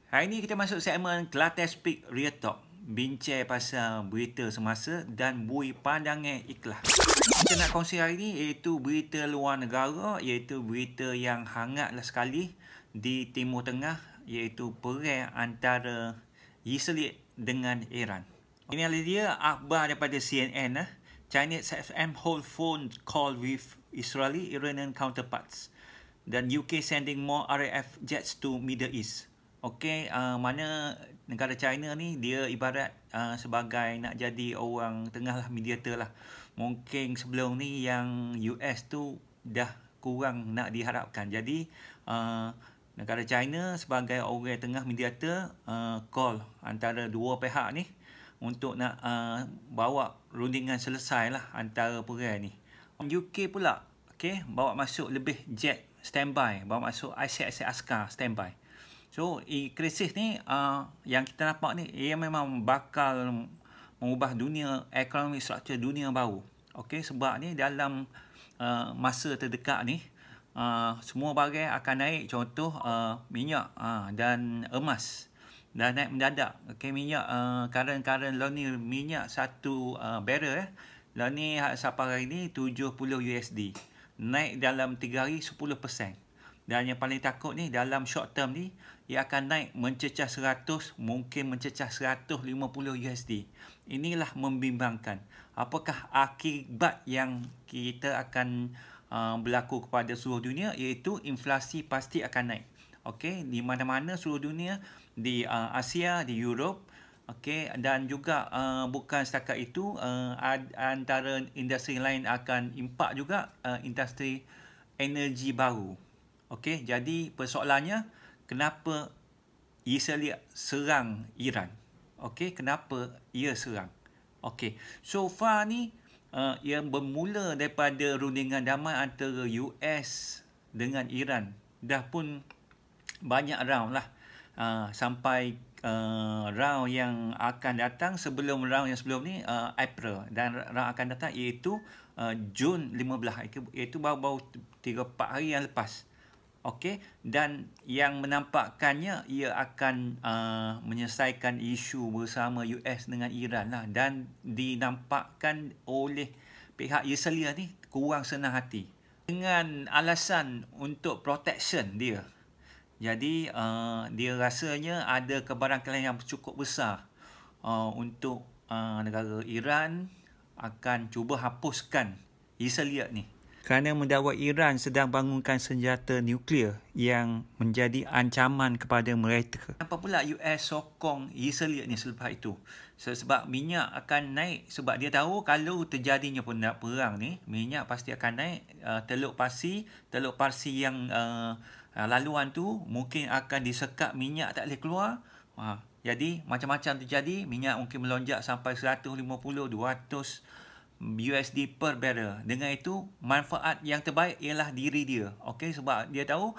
Hari ni kita masuk segmen Kelantan Speak Real Talk. Bincang pasal berita semasa dan bui pandangan ikhlas. Kita nak kongsi hari ni iaitu berita luar negara, iaitu berita yang hangatlah sekali di Timur Tengah, iaitu perang antara Israel dengan Iran. Ini adalah dia akhbar daripada CNN. Chinese FM hold phone call with Israeli Iranian counterparts. Dan UK sending more RAF jets to Middle East. Okey, mana negara China ni dia ibarat sebagai nak jadi orang tengah lah, mediator lah. Mungkin sebelum ni yang US tu dah kurang nak diharapkan. Jadi negara China sebagai orang tengah mediator call antara dua pihak ni untuk nak bawa rundingan selesai lah antara perang ni. UK pula bawa masuk lebih jet standby, bawa masuk aset-aset askar standby. So, krisis ni yang kita nampak ni, ia memang bakal mengubah dunia, ekonomi struktur dunia baru. Okey, sebab ni dalam masa terdekat ni, semua barang akan naik. Contoh, minyak dan emas dah naik mendadak. Okey, minyak, current lah ni, minyak satu barrel lah ni sampai hari ni 70 USD. Naik dalam 3 hari 10%. Dan yang paling takut ni dalam short term ni ia akan naik mencecah 100, mungkin mencecah 150 USD. Inilah membimbangkan. Apakah akibat yang kita akan berlaku kepada seluruh dunia, iaitu inflasi pasti akan naik. Okey, di mana-mana seluruh dunia, di Asia, di Europe, okey, dan juga bukan setakat itu, antara industri lain akan impak juga industri energi baru. Okey, jadi persoalannya kenapa Israel serang Iran? Okey, kenapa ia serang? Okey, so far ni ia bermula daripada rundingan damai antara US dengan Iran. Dah pun banyak round lah sampai round yang akan datang. Sebelum round yang sebelum ni April, dan round akan datang iaitu Jun 15, iaitu baru-baru 3-4 hari yang lepas. Okey, dan yang menampakkannya ia akan menyelesaikan isu bersama US dengan Iran lah, dan dinampakkan oleh pihak Israel ni kurang senang hati dengan alasan untuk protection dia. Jadi dia rasanya ada kebarangkalian yang cukup besar untuk negara Iran akan cuba hapuskan Israel ni, kerana mendakwa Iran sedang bangunkan senjata nuklear yang menjadi ancaman kepada mereka. Kenapa pula US sokong Israel ni selepas itu? Sebab minyak akan naik. Sebab dia tahu kalau terjadinya perang ni, minyak pasti akan naik. Teluk Parsi yang laluan tu mungkin akan disekat, minyak tak boleh keluar. Jadi macam-macam terjadi. Minyak mungkin melonjak sampai 150, 200 USD per barrel. Dengan itu, manfaat yang terbaik ialah diri dia. Okey, sebab dia tahu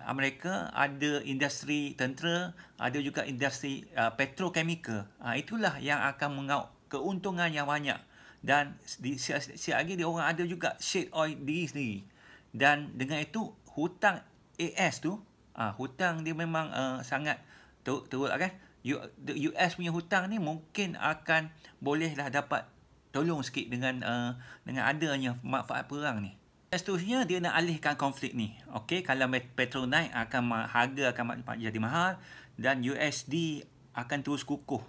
Amerika ada industri tentera, ada juga industri petrochemical. Itulah yang akan mengaut keuntungan yang banyak. Dan siap lagi dia orang ada juga shale oil diri sendiri. Dan dengan itu, hutang AS tu, hutang dia memang sangat teruk lah kan. US punya hutang ni mungkin akan bolehlah dapat tolong sikit dengan adanya manfaat perang ni. Seterusnya dia nak alihkan konflik ni. Okey, kalau petrol naik harga akan jadi mahal dan USD akan terus kukuh.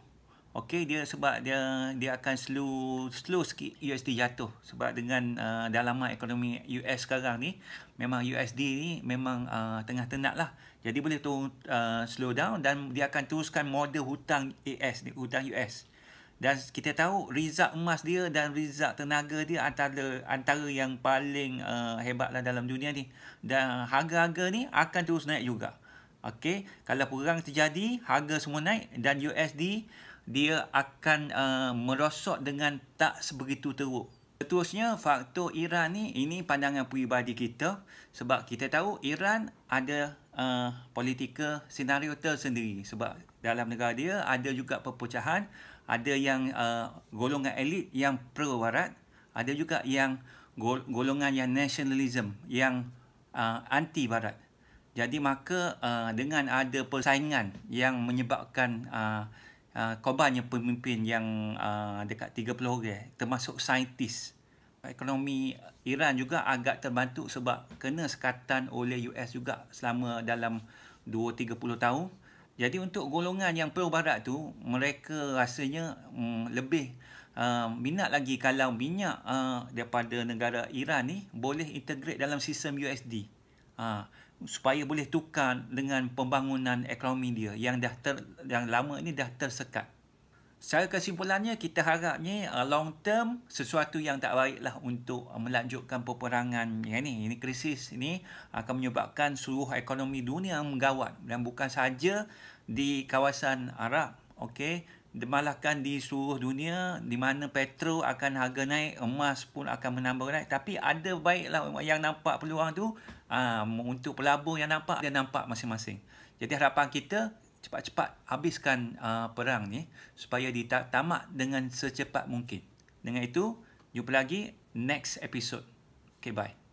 Okey, sebab dia akan slow sikit USD jatuh, sebab dengan dalaman ekonomi US sekarang ni, memang USD ni memang tengah tenat lah. Jadi boleh turun slow down, dan dia akan teruskan model hutang AS ni, hutang US. Dan kita tahu rizal emas dia dan rizal tenaga dia antara yang paling hebatlah dalam dunia ni. Dan harga-harga ni akan terus naik juga. Okey, kalau perang terjadi, harga semua naik, dan USD dia akan merosot dengan tak sebegitu teruk. Seterusnya, faktor Iran ni, ini pandangan peribadi kita, sebab kita tahu Iran ada politika senario tersendiri. Sebab dalam negara dia ada juga perpecahan. Ada yang golongan elit yang pro-barat, ada juga yang golongan yang nationalism, yang anti-barat. Jadi maka dengan ada persaingan yang menyebabkan korbannya pemimpin yang dekat 30 orang, termasuk saintis. Ekonomi Iran juga agak terbantu sebab kena sekatan oleh US juga selama dalam 20-30 tahun. Jadi untuk golongan yang pro-barat tu, mereka rasanya lebih minat lagi kalau minyak daripada negara Iran ni boleh integrate dalam sistem USD. Supaya boleh tukar dengan pembangunan ekonomi dia yang yang lama ni dah tersekat. Secara kesimpulannya, kita harapnya long term sesuatu yang tak baiklah untuk melanjutkan peperangan yang ni. Ini krisis ini akan menyebabkan seluruh ekonomi dunia menggawat dan bukan sahaja di kawasan Arab, okey, malahkan di seluruh dunia di mana petrol akan harga naik, emas pun akan menambah naik. Tapi ada baiklah yang nampak peluang tu, untuk pelabur yang nampak, dia nampak masing-masing. Jadi harapan kita cepat-cepat habiskan perang ni supaya ditamat dengan secepat mungkin. Dengan itu, jumpa lagi next episode. Okay, bye.